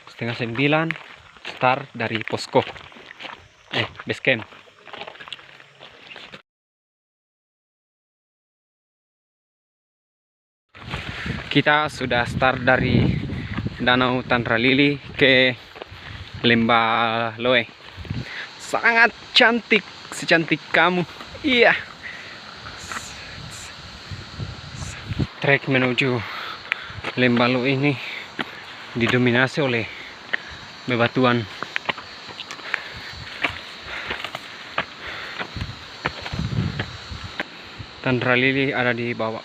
Setengah 9 start dari posko base camp. Kita sudah start dari Danau Tandralili ke Lembah Loe. Sangat cantik, secantik kamu. Iya. Trek menuju Lembah Loe ini didominasi oleh bebatuan. Tandralili ada di bawah.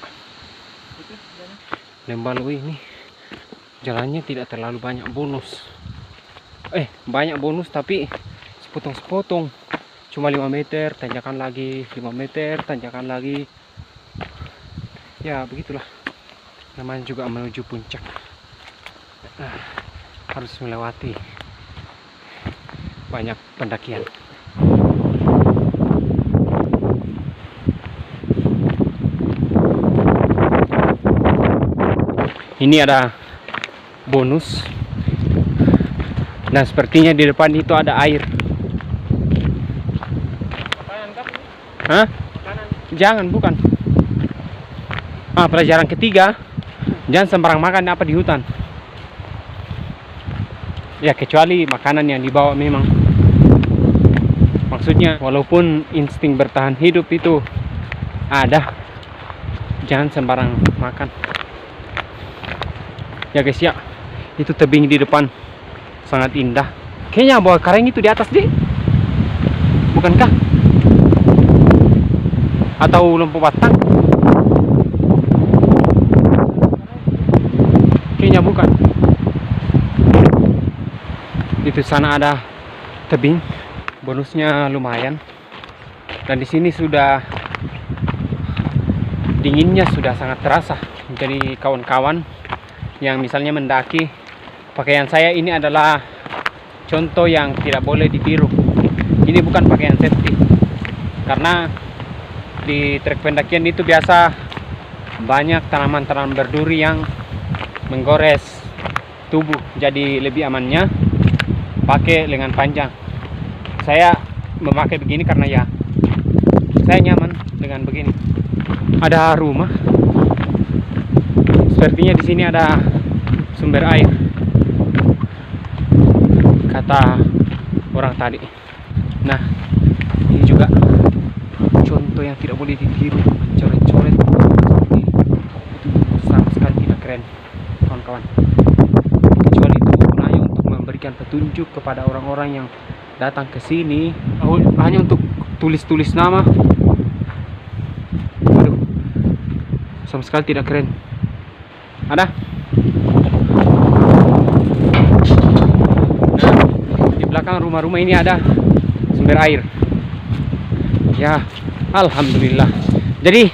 Lembah Loe ini jalannya tidak terlalu banyak bonus. Banyak bonus tapi sepotong-sepotong. Cuma 5 meter, tanjakan lagi, 5 meter, tanjakan lagi. Ya, begitulah. Namanya juga menuju puncak. Harus melewati banyak pendakian. Ini ada bonus, dan sepertinya di depan itu ada air. Hah? Jangan, bukan. Pelajaran ketiga, jangan sembarang makan apa di hutan. Ya, kecuali makanan yang dibawa memang. Maksudnya, walaupun insting bertahan hidup itu ada, jangan sembarang makan. Ya guys ya, itu tebing di depan sangat indah. Kayaknya bawa kareng itu di atas deh, bukankah? Atau lempu batang? Kayaknya bukan. Di sana ada tebing, bonusnya lumayan. Dan di sini sudah dinginnya sudah sangat terasa. Jadi kawan-kawan yang misalnya mendaki, pakaian saya ini adalah contoh yang tidak boleh ditiru. Ini bukan pakaian safety, karena di trek pendakian itu biasa banyak tanaman-tanaman berduri yang menggores tubuh. Jadi lebih amannya pakai lengan panjang. Saya memakai begini karena ya saya nyaman dengan begini. Ada rumah. Sepertinya di sini ada sumber air, kata orang tadi. Nah, ini juga contoh yang tidak boleh ditiru, mencoret-coret seperti itu sama sekali tidak keren, kawan-kawan. Kecuali itu gunanya untuk memberikan petunjuk kepada orang-orang yang datang ke sini, hanya untuk tulis-tulis nama. Aduh, sama sekali tidak keren. Ada. Nah, di belakang rumah-rumah ini ada sumber air. Ya, alhamdulillah. Jadi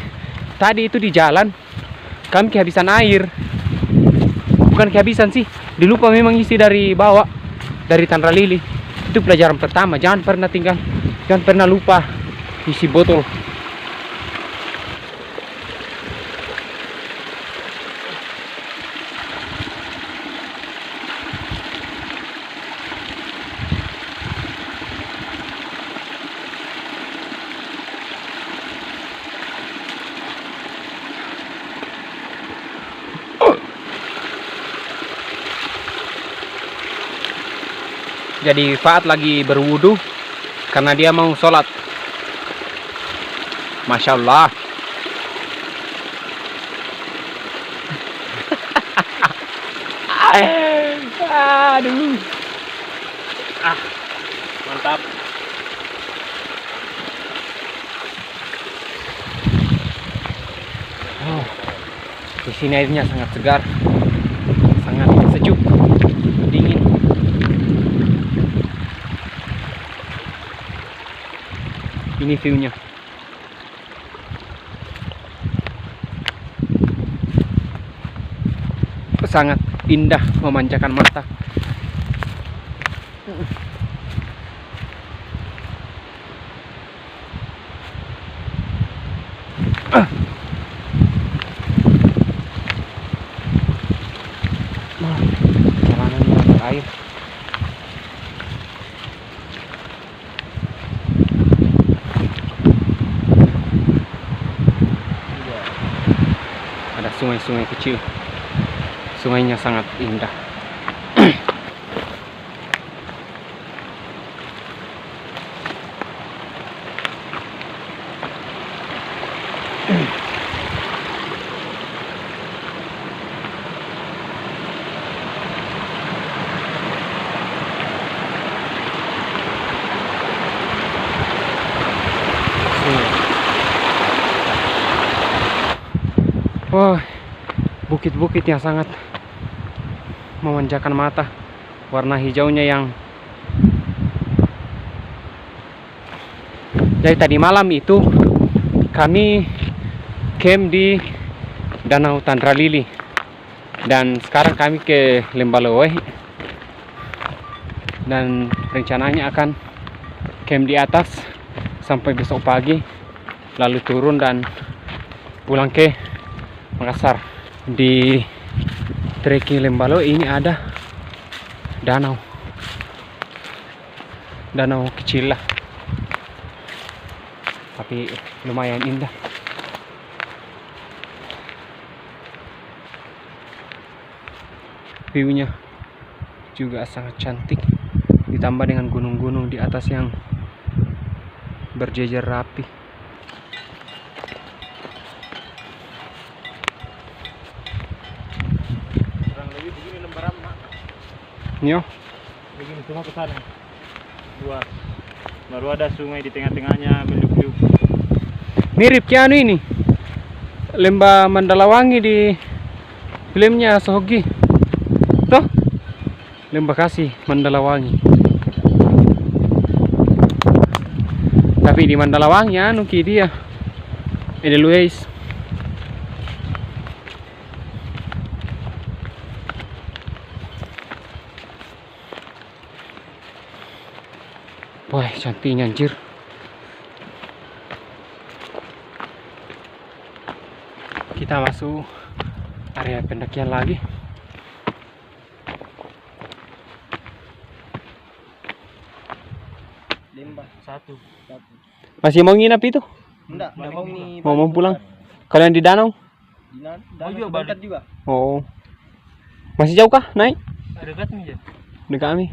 tadi itu di jalan kami kehabisan air. Bukan kehabisan sih, dilupa memang isi dari bawah, dari Tandralili. Itu pelajaran pertama, jangan pernah lupa isi botol. Jadi Faat lagi berwudu karena dia mau sholat. Masya Allah. Aduh. Mantap. Di sini airnya sangat segar, sangat sejuk, dingin. Ini view-nya. Sangat indah, memanjakan mata. Nah, jalanan melalui air. Ada sungai-sungai kecil. Sungainya sangat indah. Wah, bukit-bukit yang sangat memanjakan mata. Warna hijaunya yang jadi tadi malam itu kami camp di Danau Tandra Lili dan sekarang kami ke Lembaloe dan rencananya akan camp di atas sampai besok pagi lalu turun dan pulang ke Makassar. Di trekking Lembaloe ini ada danau kecil lah, tapi lumayan indah. View-nya juga sangat cantik, ditambah dengan gunung-gunung di atas yang berjejer rapi. Kurang lebih begini lembaran, Mak. Yo, Begini semua ke sana. Luas. Baru ada sungai di tengah-tengahnya meliuk-liuk. mirip kianu ini Lembah Mandalawangi di filmnya Sohogi. Toh, Lembah Kasih Mandalawangi. Tapi di Mandalawangi anu ki dia Edelweiss. Wah, cantiknya anjir. Kita masuk area pendakian lagi. Limbah satu. Masih mau nginap itu? Enggak mau nih. Mau pulang? Kalian di danau? Mau juga balik juga. Oh. Masih jauh kah naik? Dekat nih, Jen. Dekat kami.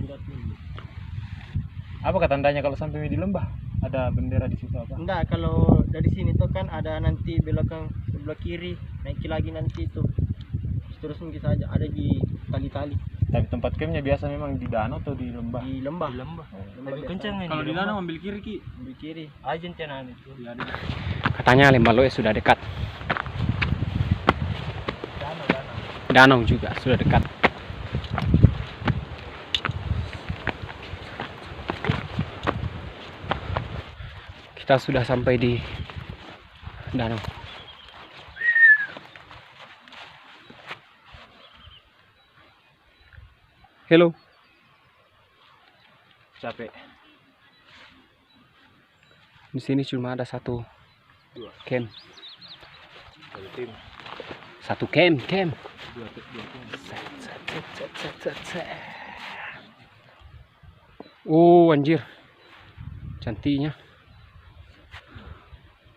Apa tandanya kalau sampai di lembah? Ada bendera di situ apa? Enggak, kalau dari sini tuh kan ada nanti belokang sebelah kiri, naik lagi nanti itu. Seterusnya kita aja ada di tali-tali Tapi tempat campnya biasa memang di danau atau di lembah? di lembah. Lembah Lebih kencang ini. Kalau di danau ambil kiri ki. di kiri. Ajen tenan itu. Katanya Lembaloe sudah dekat. Danau juga sudah dekat. Kita sudah sampai di danau. Hello. Capek. Di sini cuma ada satu camp. Satu tim. Satu camp. Dua tim. Oh, anjir. Cantiknya.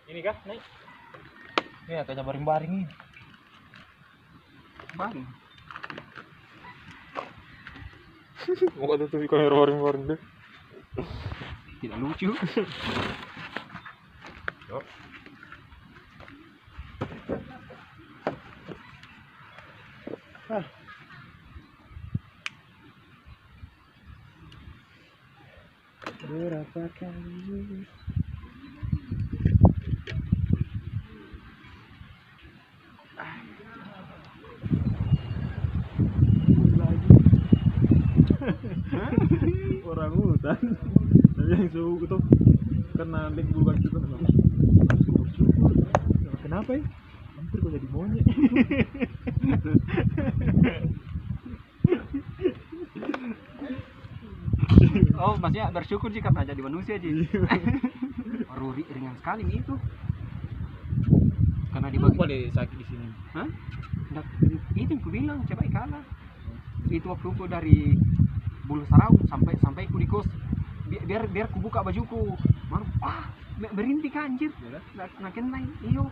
Ini kah? Naik. Ini agaknya baring-baring ini. Bang. Mau tutup kamera baring-baring deh. Tidak lucu. Yuk. Berapa kali Orang hutan. Tapi yang suhu itu kena link bukan itu kan. Kenapa ya? Hampir kok jadi monyet. Oh, maksudnya bersyukur jika pernah jadi manusia sih. Ruri ringan sekali nih itu. Karena dibagi Boleh sakit di sini. Hah? Itu yang ku bilang, coba kalah. itu waktu ku dari Bulu Sarau sampai ku di kos. Biar ku buka bajuku. Baru berhenti kan anjir. Nak kenai iyo.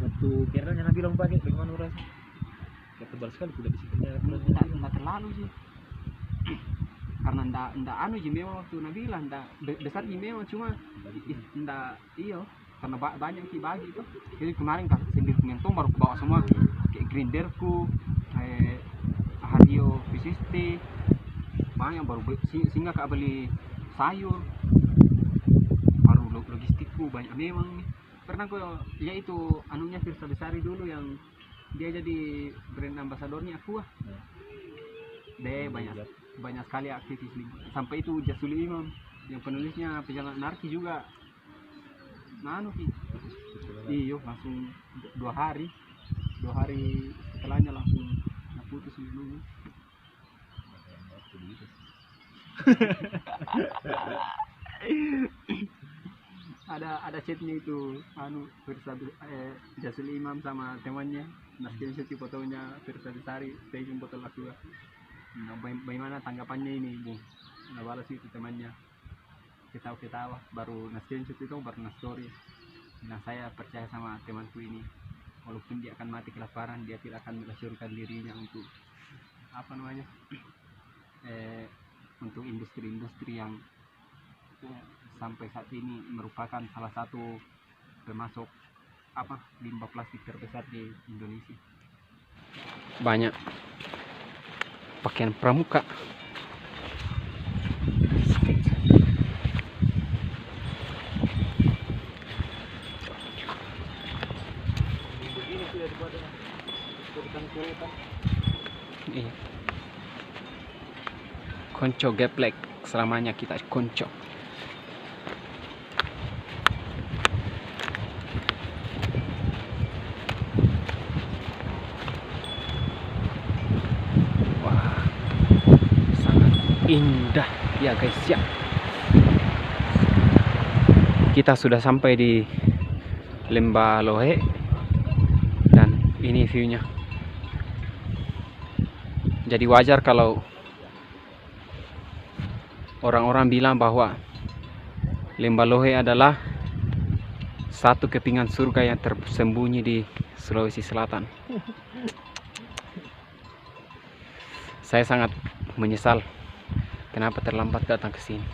Waktu keranya Nabi long pakai bagaimana rasa? Kayak tebal sekali kuda bisikletnya. Enggak terlalu sih. Karena enggak anu sih memang waktu Nabila enggak besar sih memang cuma enggak iyo karena banyak sih bagi itu. Jadi kemarin kan sendiri mentong baru ku bawa semua kayak grinderku, Hadio V60 banyak baru sehingga kak beli sayur baru logistikku banyak memang nih. Pernah kok ya itu anunya Firsa Besari dulu yang dia jadi brand ambasadornya Aqua. Deh banyak sekali aktivis nih. Sampai itu Jasul Imam yang penulisnya Pejangan Anarki juga nanu sih. Iyo langsung 2 hari setelahnya langsung putus dulu. ada chatnya itu anu Jasul Imam sama temannya naskin cuci fotonya Firsa Besari stasiun foto laku. Nah, bagaimana tanggapannya ini Bung? Nah, balas itu temannya ketawa baru naskin cuci itu baru story. Nah, saya percaya sama temanku ini walaupun dia akan mati kelaparan dia tidak akan melasyurkan dirinya untuk apa namanya untuk industri-industri yang sampai saat ini merupakan salah satu pemasok limbah plastik terbesar di Indonesia. Banyak pakaian pramuka. Begini sudah dibuat dengan kereta. Iya. Konco geplek, selamanya kita konco. Wah, sangat indah ya guys ya. Kita sudah sampai di Lembah Lohe dan ini view-nya. Jadi wajar kalau orang-orang bilang bahwa Lembah Lohe adalah satu kepingan surga yang tersembunyi di Sulawesi Selatan. Saya sangat menyesal kenapa terlambat datang ke sini.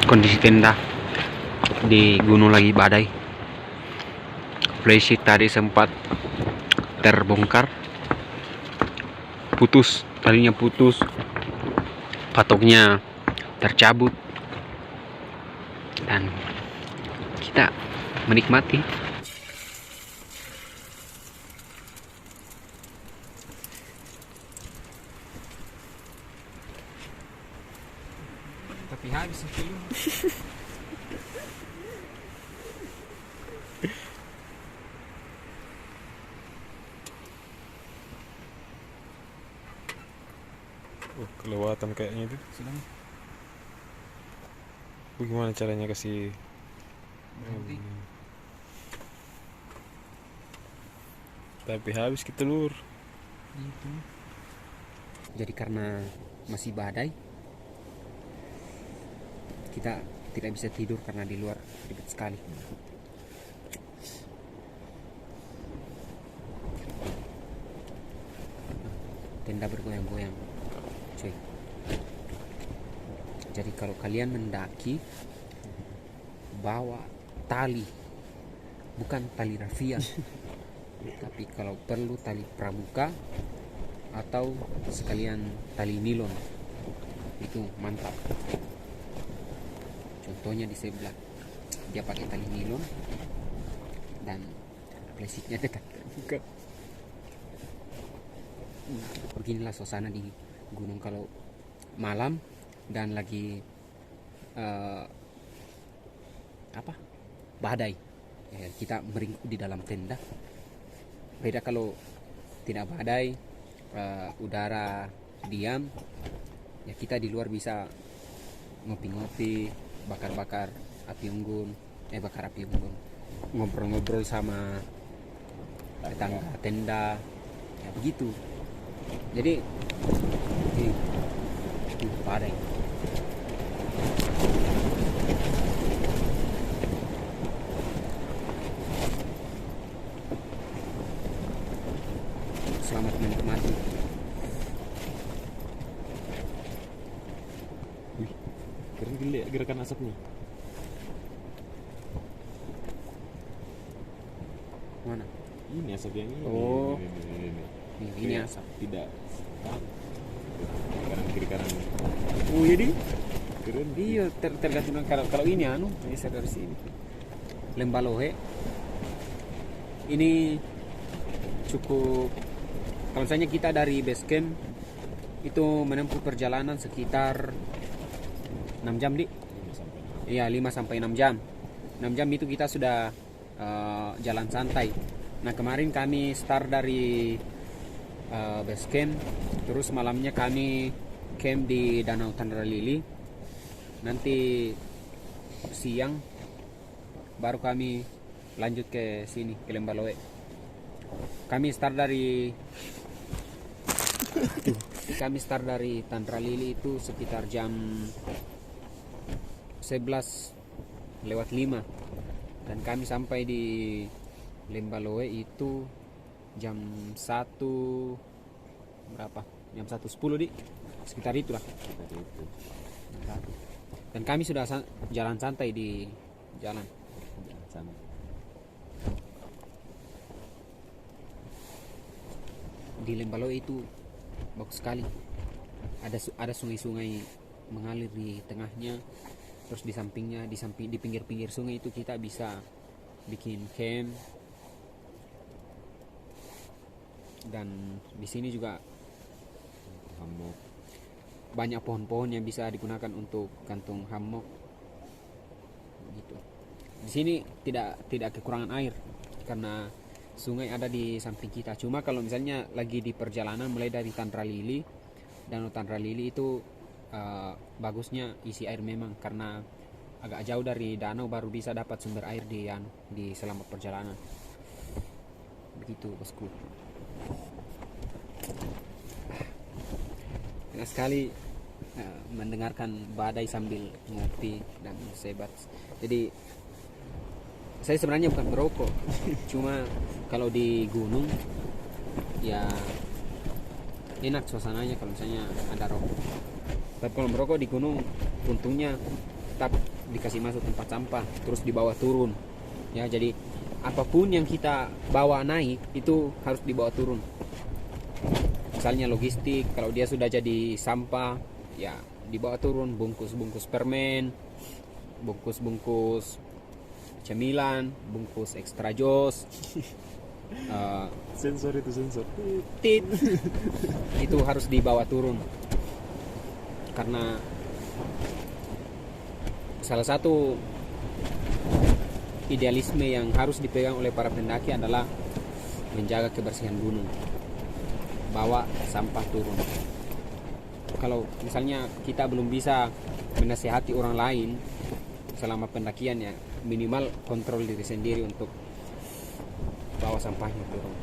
Kondisi tenda di gunung lagi badai. Flysheet tadi sempat terbongkar, talinya putus, patoknya tercabut, dan kita menikmati. Tapi habis film. Kelewatan kayaknya itu. Bagaimana caranya kasih tapi habis kita lur. Jadi karena masih badai, kita tidak bisa tidur karena di luar ribet sekali. Tenda bergoyang-goyang, cuy. Jadi kalau kalian mendaki, bawa tali, bukan tali rafia, tapi kalau perlu tali pramuka atau sekalian tali nilon, itu mantap. Contohnya di sebelah dia pakai tali nilon dan plastiknya dekat terbuka. Beginilah suasana di gunung kalau malam dan lagi badai. Kita meringkuk di dalam tenda. Beda kalau tidak badai, udara diam, ya kita di luar bisa ngopi-ngopi, bakar api unggun, ngobrol-ngobrol sama tangga tenda, ya begitu. Jadi ini badai. Selamat menikmati. Wih, keren gila gerakan asapnya. Mana? Ini asap yang ini. Oh. Ini Kayak asap. Tidak. Kanan kiri kanan. Oh jadi? Keren. Iya, tergantung kalau ini bisa dari sini. Lembalohe. Ini cukup. Kalau misalnya kita dari base camp itu menempuh perjalanan sekitar 6 jam, Di. 5 sampai 6. Iya, 5 sampai 6 jam. 6 jam itu kita sudah jalan santai. Nah, kemarin kami start dari base camp, terus malamnya kami camp di Danau Tandralili. Nanti siang baru kami lanjut ke sini, ke Lembaloe. Kami start dari Tandralili itu sekitar jam 11:05 dan kami sampai di Lembaloe itu jam 1 berapa? Jam 1:10, Di. Sekitar itulah. Seperti itu. Dan kami sudah jalan santai di jalan. Jangan sampai. Di Lembaloe itu bagus sekali. Ada sungai-sungai mengalir di tengahnya. Terus di sampingnya, di pinggir-pinggir sungai itu kita bisa bikin camp. Dan di sini juga Hammock. banyak pohon-pohon yang bisa digunakan untuk gantung hammock. Gitu. Di sini tidak kekurangan air karena sungai ada di samping kita. Cuma kalau misalnya lagi di perjalanan mulai dari Tandralili, Danau Tandralili itu bagusnya isi air memang karena agak jauh dari danau baru bisa dapat sumber air di selama perjalanan. Begitu, bosku. Enak sekali mendengarkan badai sambil ngopi dan sebat. Jadi saya sebenarnya bukan merokok, cuma kalau di gunung ya enak suasananya kalau misalnya ada rokok. Tapi kalau merokok di gunung untungnya tetap dikasih masuk tempat sampah terus dibawa turun. Ya, jadi apapun yang kita bawa naik itu harus dibawa turun. Misalnya logistik, kalau dia sudah jadi sampah ya dibawa turun, bungkus-bungkus permen, bungkus-bungkus cemilan, bungkus extra jos, Sensor itu sensor. tit itu harus dibawa turun karena salah satu idealisme yang harus dipegang oleh para pendaki adalah menjaga kebersihan gunung, bawa sampah turun. Kalau misalnya kita belum bisa menasihati orang lain selama pendakian ya minimal kontrol diri sendiri untuk bawa sampahnya turun.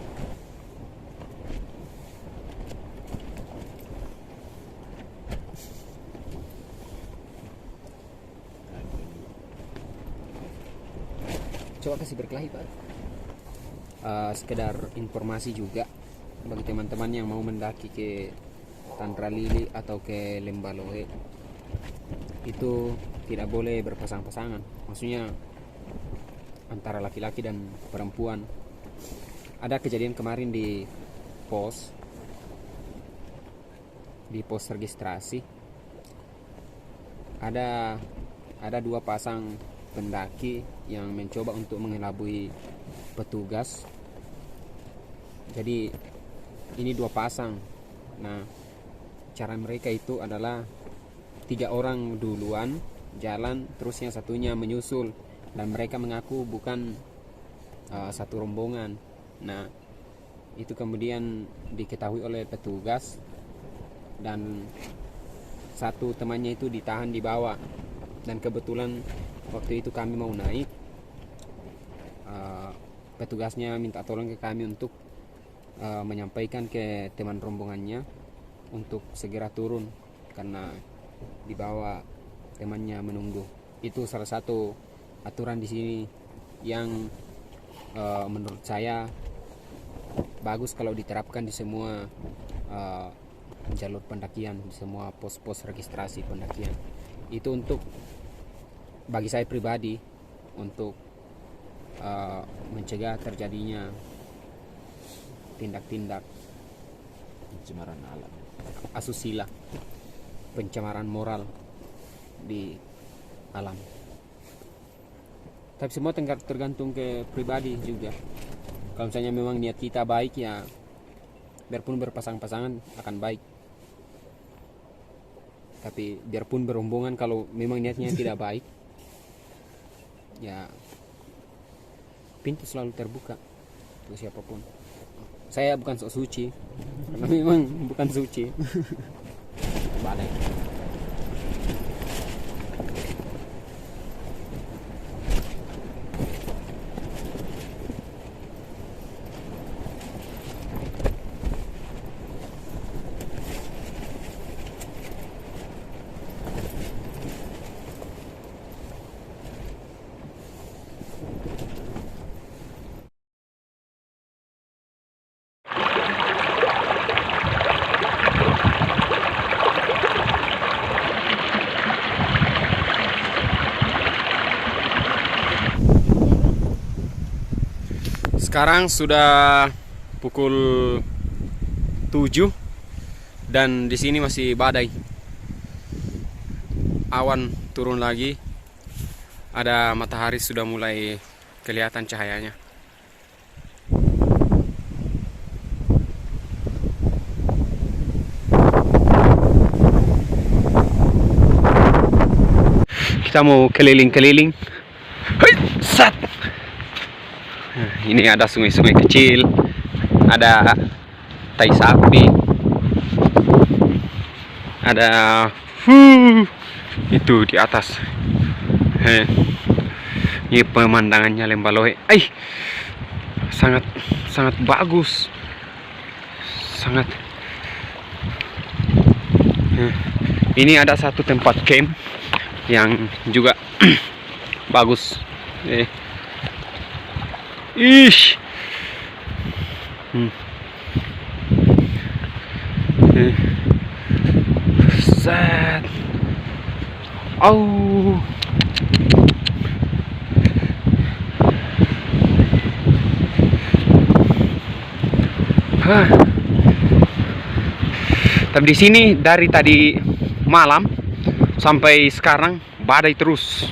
Coba kasih berkelahi, Pak. Sekedar informasi juga bagi teman-teman yang mau mendaki ke Tandralili atau ke Lembaloe, itu tidak boleh berpasang-pasangan. Maksudnya antara laki-laki dan perempuan. Ada kejadian kemarin di pos registrasi. Ada 2 pasang pendaki yang mencoba untuk mengelabui petugas. Jadi ini 2 pasang. Nah, cara mereka itu adalah 3 orang duluan jalan, terus yang satunya menyusul, dan mereka mengaku bukan satu rombongan. Nah, itu kemudian diketahui oleh petugas dan satu temannya itu ditahan di bawah. Dan kebetulan waktu itu kami mau naik, petugasnya minta tolong ke kami untuk menyampaikan ke teman rombongannya untuk segera turun karena di bawah temannya menunggu. Itu salah satu aturan di sini yang menurut saya bagus kalau diterapkan di semua jalur pendakian, di semua pos-pos registrasi pendakian. Itu untuk bagi saya pribadi untuk mencegah terjadinya tindak-tindak Pencemaran alam. asusila, pencemaran moral di alam. Tapi semua tergantung ke pribadi juga. Kalau misalnya memang niat kita baik, ya biarpun berpasang-pasangan akan baik. Tapi biarpun berombongan, kalau memang niatnya tidak baik, ya pintu selalu terbuka untuk siapapun. Saya bukan sok suci, karena memang bukan suci. Balik. Sekarang sudah pukul 7 dan di sini masih badai. Awan turun lagi. Ada matahari sudah mulai kelihatan cahayanya. Kita mau keliling-keliling. Hei, sat. Ini ada sungai-sungai kecil, ada tai sapi, ada itu di atas. Ini pemandangannya Lembalohe. Sangat bagus, sangat. Ini ada satu tempat camp yang juga bagus. Ish. Set. Oh. Tapi di sini dari tadi malam sampai sekarang badai terus.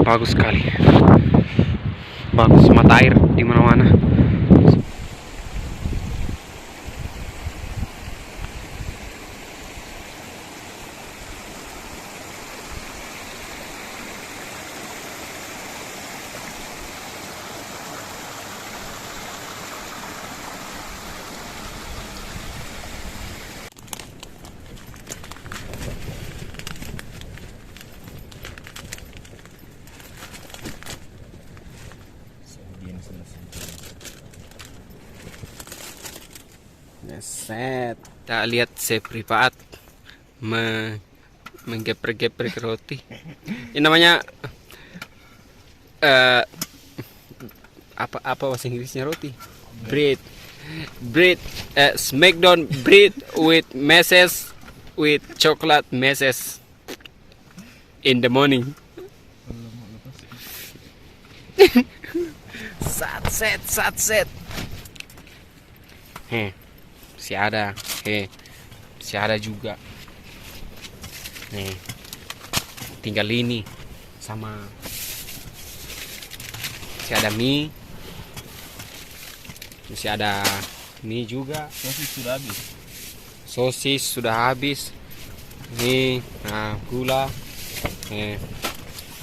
Bagus sekali, bagus, mata air di mana-mana. Set, kita lihat saya privat menggeprek-geprek roti. Ini namanya apa bahasa Inggrisnya roti? Bread, smackdown bread with messes, with chocolate messes in the morning. Sat. Si ada juga. Nih, tinggal ini sama si ada mie. Masih ada mie juga. Sosis sudah habis. Nih, gula.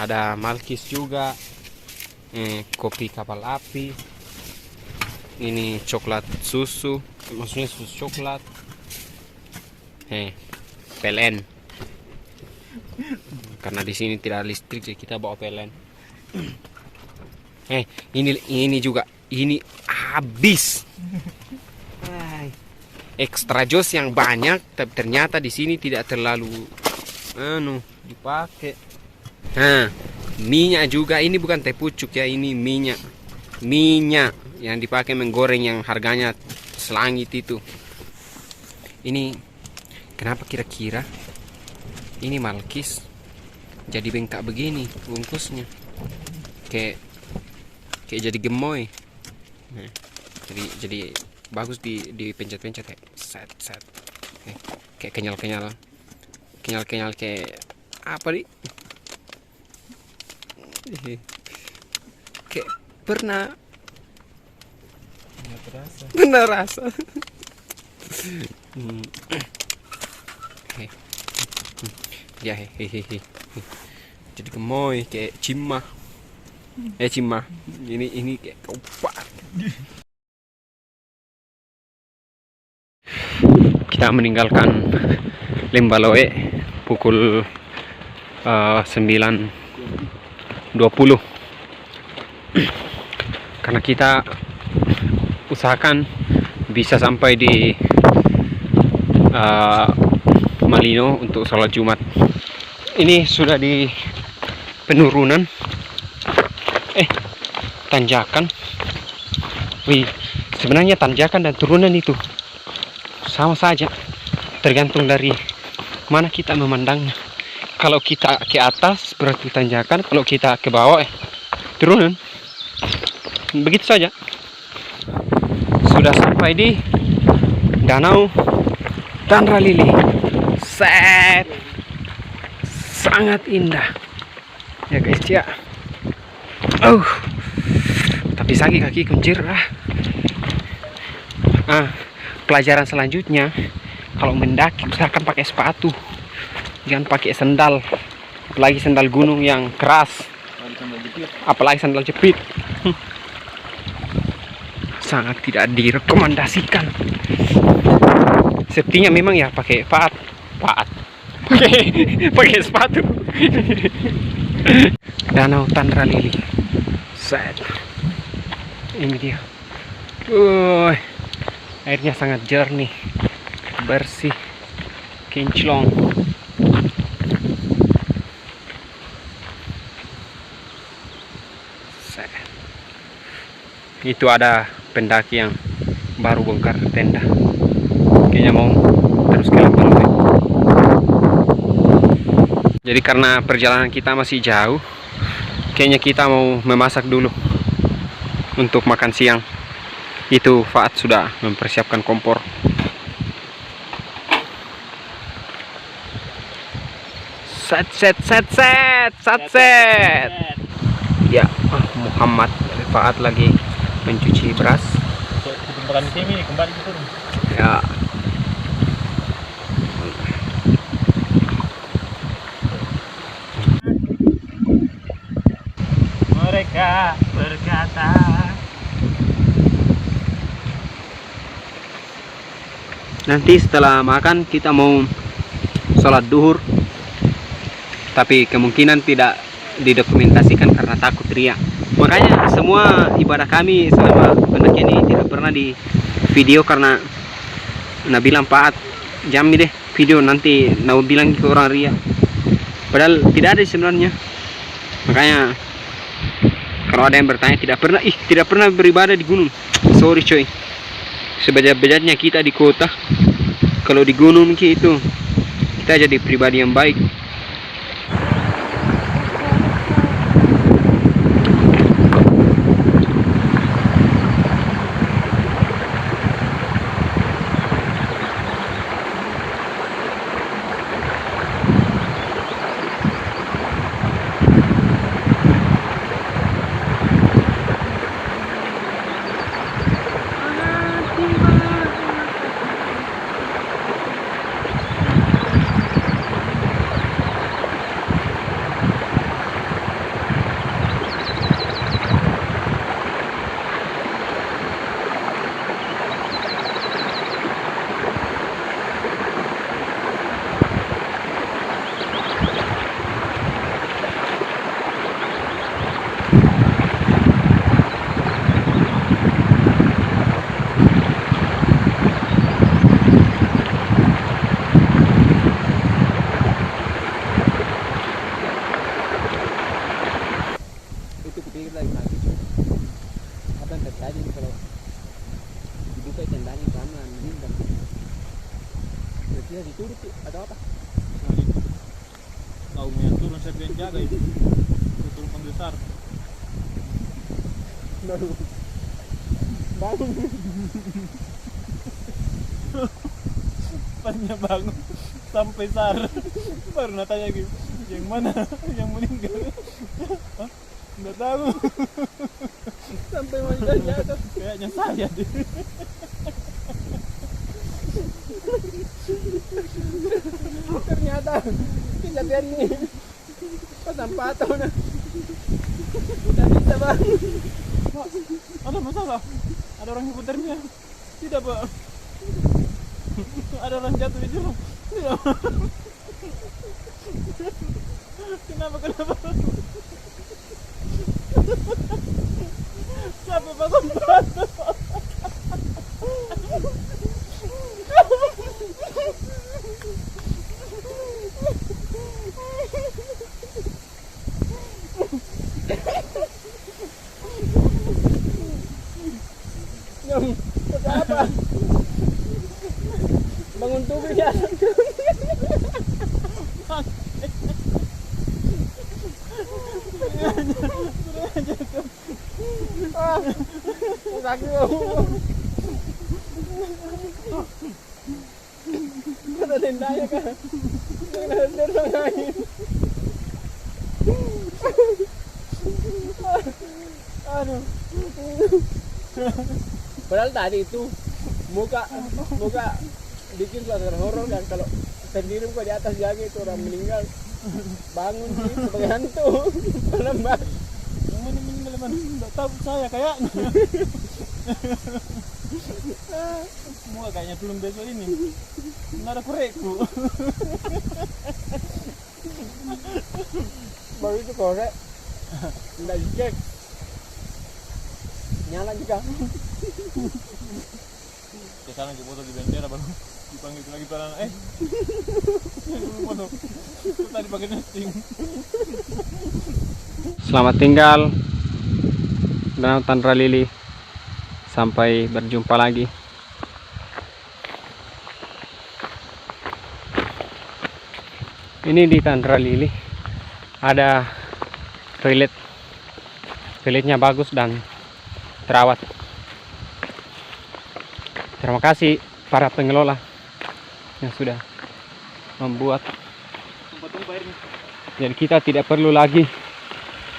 Ada malkis juga. Kopi kapal api. Ini coklat susu. maksudnya susu coklat. PLN. Karena di sini tidak ada listrik, jadi kita bawa PLN. Ini juga, ini habis. Extra jos yang banyak, tapi ternyata di sini tidak terlalu dipakai. Minyak juga, ini bukan teh pucuk ya, ini minyak yang dipakai menggoreng yang harganya selangit itu. Ini kenapa kira-kira ini Malkis jadi bengkak begini bungkusnya, kayak jadi gemoy. Jadi bagus dipencet-pencet kayak set. Kayak kenyal kayak apa nih? Kayak pernah rasa. Ya jadi gemoy kayak cimah. Ini kayak kopak. Kita meninggalkan Lembaloe pukul 9.20 karena kita usahakan bisa sampai di Malino untuk sholat Jumat. Ini sudah di penurunan tanjakan. Sebenarnya tanjakan dan turunan itu sama saja, tergantung dari mana kita memandangnya. Kalau kita ke atas berarti tanjakan, kalau kita ke bawah turunan. Begitu saja. Sudah sampai di Danau Tandralili. Set. Sangat indah. Ya guys ya. Tapi sakit kaki kuncir lah. Pelajaran selanjutnya, kalau mendaki usahakan pakai sepatu, jangan pakai sendal, apalagi sendal gunung yang keras, apalagi sandal jepit. Sangat tidak direkomendasikan. Safety-nya memang ya pakai pakai sepatu. Danau Tandralili. Set. Ini dia. Airnya sangat jernih, bersih, kinclong. Itu ada pendaki yang baru bongkar tenda, kayaknya mau terus ke Lembaloe. Jadi karena perjalanan kita masih jauh, kayaknya kita mau memasak dulu untuk makan siang. Itu Faat sudah mempersiapkan kompor. Set. Ya, Muhammad Faat lagi mencuci beras. Bukan di sini, kembali ke turun. Ya. Mereka berkata, nanti setelah makan kita mau sholat duhur, tapi kemungkinan tidak didokumentasikan karena takut riak. Makanya semua ibadah kami selama pendakian ini tidak pernah di video karena nak bilang Pak jam deh video nanti nak bilang ke orang riak. Padahal tidak ada sebenarnya. Makanya kalau ada yang bertanya tidak pernah beribadah di gunung. Sorry coy. Sebejat-bejatnya kita di kota, kalau di gunung itu kita jadi pribadi yang baik. turut ada apa? Kau yang turun saya yang jaga itu. Saya turun panggil SAR. Bangun. Pasnya bangun sampai SAR. Baru natanya gitu. Yang mana yang meninggal? Hah? Nggak tahu. Sampai wanitanya atas. Kayaknya saya deh. Ternyata kejadian ini tanpa tahu nah. Udah bisa bang. Pak, ada masalah? Ada orang hipotermia? Tidak, Pak. Ada orang jatuh di jurang? Tidak. Kenapa? Siapa pasang batu? Ada apa? Bangun tubuh ya. Sakit banget. Ada tendanya kan? Ada angin. Aduh. Padahal tadi itu muka bikin suasana horor kan, kalau sendiri muka di atas jaga itu orang meninggal bangun sih sebagai hantu lembar. Yang mana meninggal mana? Nggak tahu saya kayaknya. Semua kayaknya belum besok ini. Nggak ada korekku. Baru itu korek nggak dicek nyala juga. Ke sana ke foto di bendera baru dipanggil lagi pelan foto. Tadi pakai nesting. Selamat tinggal Danau Tandra Lili. Sampai berjumpa lagi. Ini di Tandra Lili ada relate-nya bagus dan terawat. Terima kasih para pengelola yang sudah membuat. Jadi kita tidak perlu lagi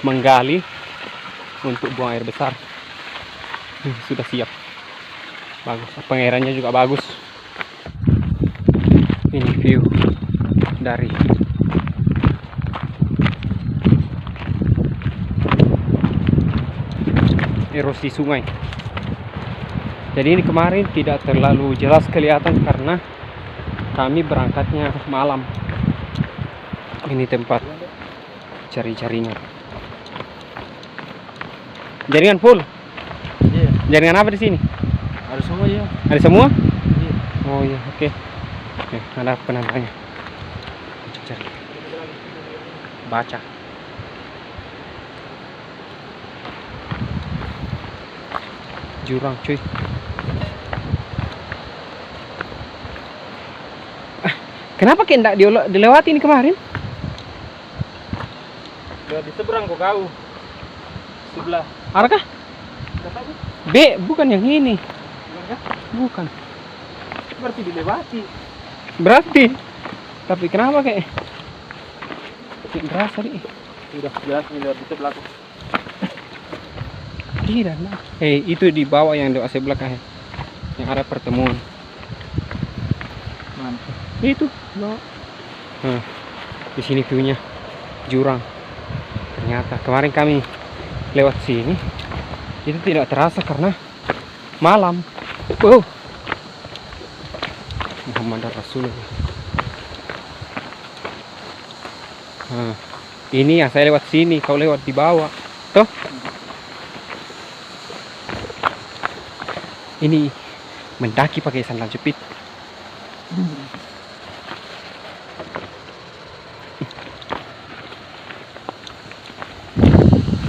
menggali untuk buang air besar. Sudah siap. Bagus, pengairannya juga bagus. Ini view dari erosi sungai. Jadi ini kemarin tidak terlalu jelas kelihatan karena kami berangkatnya malam. Ini tempat cari jaringan. Jaringan full. Iya. Jaringan apa di sini? Ada semua ya. Ada semua? Iya. Oh iya, oke. Oke, ada penambahnya. Cari. Baca. Jurang, cuy. Kenapa kayak enggak dilewati ini kemarin? Udah di seberang kok kau. Sebelah. Arahkah? B, bukan yang ini. Bukan. Berarti dilewati. Berarti. Tapi kenapa kayak berasa nih? Udah jelas ini lewat di sebelah. Tidak, nah. Itu di bawah yang di sebelah kan. Yang ada pertemuan. Mana? Itu. Nah, di sini view-nya jurang. Ternyata kemarin kami lewat sini itu tidak terasa karena malam. Wow. Muhammad Rasulullah. Ini yang saya lewat sini, kau lewat di bawah. Tuh. Ini mendaki pakai sandal jepit.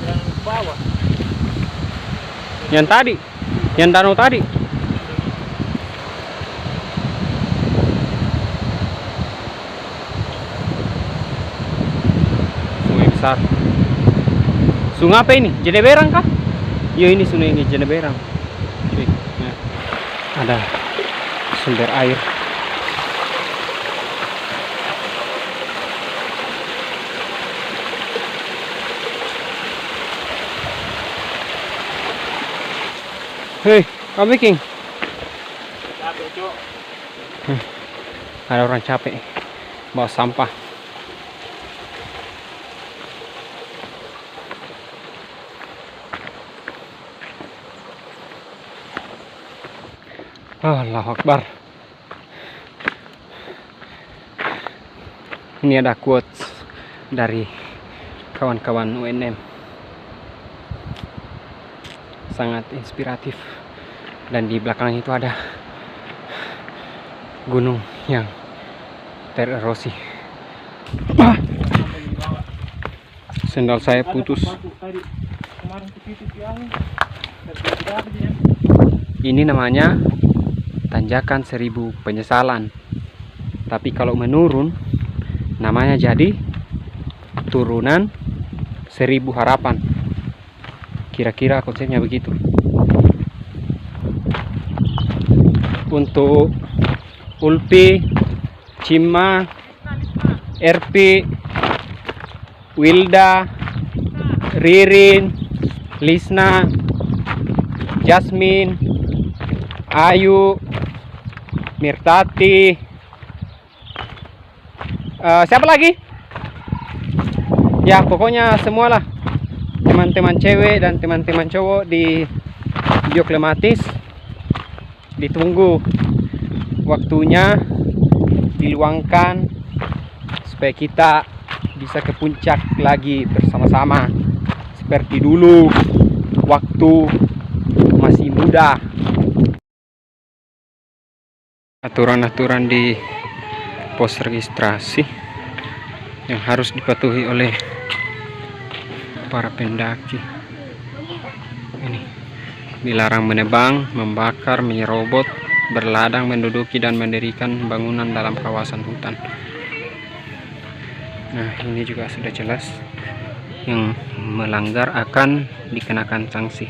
Yang bawah. Yang tadi, yang danau tadi. besar. Sungai apa ini? Jeneberang kah? Ya ini sungai ini Jeneberang. Oke, nah, ada sumber air. Hei, kamu King? Capek, Cok. Ada orang capek bawa sampah. Allahu Akbar. Ini ada quotes dari kawan-kawan UNM. Sangat inspiratif. Dan di belakang itu ada gunung yang tererosi. Sendal saya putus. Tadi kemarin ke situ siang. Tidak dia. Ini namanya tanjakan 1000 penyesalan. Tapi kalau menurun namanya jadi turunan 1000 harapan. Kira-kira konsepnya begitu. Untuk Ulpi, Cima, RP, Wilda, Ririn, Lisna, Jasmine, Ayu, Mirtati, siapa lagi? Ya pokoknya semualah teman-teman cewek dan teman-teman cowok di Bioklematis. Ditunggu waktunya diluangkan supaya kita bisa ke puncak lagi bersama-sama seperti dulu waktu masih muda. Aturan-aturan di pos registrasi yang harus dipatuhi oleh para pendaki. Ini dilarang menebang, membakar, menyerobot, berladang, menduduki dan mendirikan bangunan dalam kawasan hutan. Nah, ini juga sudah jelas yang melanggar akan dikenakan sanksi.